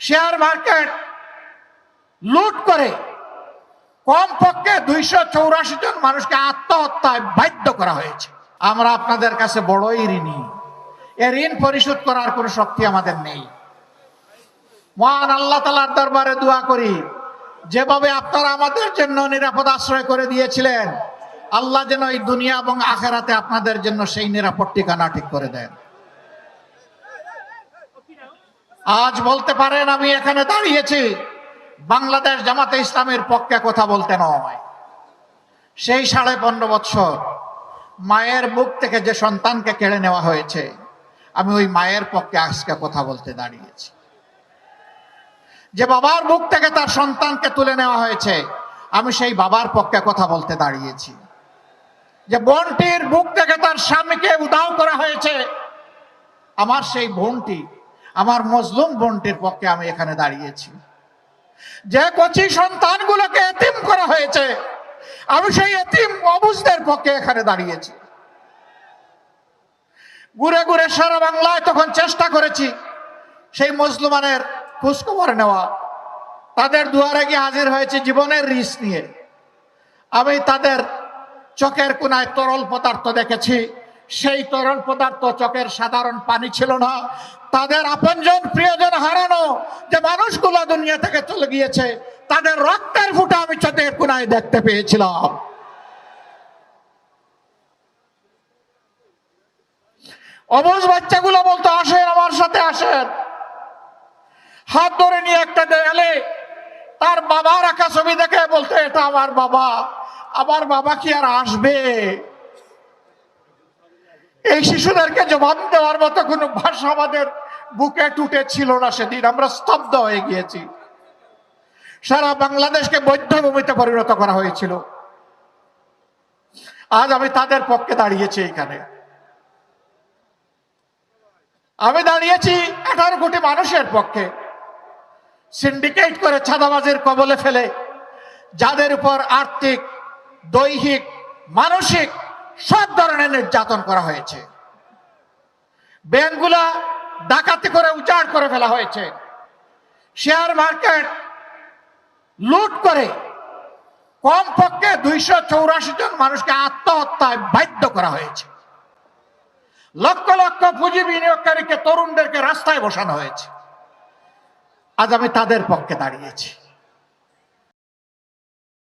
Share market লুট করে কমপক্ষে 284 জন মানুষকে আত্মহত্যায় বাধ্য করা হয়েছে। আমরা আপনাদের কাছে বড়ই ঋণী। এ ঋণ পরিশোধ করার কোনো শক্তি আমাদের নেই। মহান আল্লাহ তাআলার দরবারে দোয়া করি, যেভাবে আপনারা আমাদের জন্য নিরাপদ আশ্রয় করে দিয়েছিলেন, আল্লাহ যেন এই দুনিয়া এবং আখিরাতে আপনাদের জন্য সেই নিরাপদ ঠিকানা ঠিক করে দেন। আজ বলতে পারেন আমি এখানে দাঁড়িয়েছি বাংলাদেশ জামাতে ইসলামের পক্ষে কথা বলতে নয়। সেই 15.5 বছর মায়ের বুক থেকে যে সন্তানকে কেড়ে নেওয়া হয়েছে, আমি ওই মায়ের পক্ষে আজকে কথা বলতে দাঁড়িয়েছি। যে বাবার বুক থেকে তার সন্তানকে তুলে নেওয়া হয়েছে, আমি সেই বাবার পক্ষে কথা বলতে দাঁড়িয়েছি। যে বোনটির বুক থেকে তার স্বামীকে উধাও করা হয়েছে, আমার সেই বোনটি, আমার মজলুম বোনটির পক্ষে আমি এখানে দাঁড়িয়েছি। যে কচি সন্তানগুলোকে এতিম করা হয়েছে, আমি সেই এতিম অবুঝদের পক্ষে এখানে দাঁড়িয়েছি। ঘুরে ঘুরে সারা বাংলায় তখন চেষ্টা করেছি সেই মজলুমানের খোঁজখবর নেওয়া। তাদের দুয়ারে গিয়ে হাজির হয়েছে জীবনের রিস্ক নিয়ে। আমি তাদের চোখের কোনায় তরল পদার্থ দেখেছি। সেই তরল পদার্থ চোখের সাধারণ পানি ছিল না। তাদের আপনজন প্রিয়জন হারানো যে মানুষগুলো দুনিয়া থেকে চলে গিয়েছে, তাদের রক্তের ফুঁটা আমি চোখের কোনায় দেখতে পেয়েছিলাম। অবুঝ বাচ্চাগুলো বলতো, আসেন আমার সাথে আসেন। হাত ধরে নিয়ে একটা দেয়ালে তার বাবার আঁকা ছবি দেখে বলতো, এটা আমার বাবা। আমার বাবা কি আর আসবে? এই শিশুদেরকে জবাব দেওয়ার মতো কোনো ভাষা আমাদের বুকে টুটে ছিল না। সেদিন আমরা স্তব্ধ হয়ে গিয়েছি। সারা বাংলাদেশকে বধ্যভূমিতে পরিণত করা হয়েছিল। আজ আমি তাদের পক্ষে দাঁড়িয়েছি। এখানে আমি দাঁড়িয়েছি 18 কোটি মানুষের পক্ষে, সিন্ডিকেট করে চাঁদাবাজের কবলে ফেলে যাদের উপর আর্থিক, দৈহিক, মানসিক সব ধরনের নির্যাতন করা হয়েছে। ব্যাংকগুলা ডাকাতি করে উজাড় করে ফেলা হয়েছে। শেয়ার মার্কেট লুট করে কমপক্ষে 284 জন মানুষকে আত্মহত্যায় বাধ্য করা হয়েছে। লক্ষ লক্ষ পুঁজি বিনিয়োগকারীকে, তরুণদেরকে রাস্তায় বসানো হয়েছে। আজ আমি তাদের পক্ষে দাঁড়িয়েছি।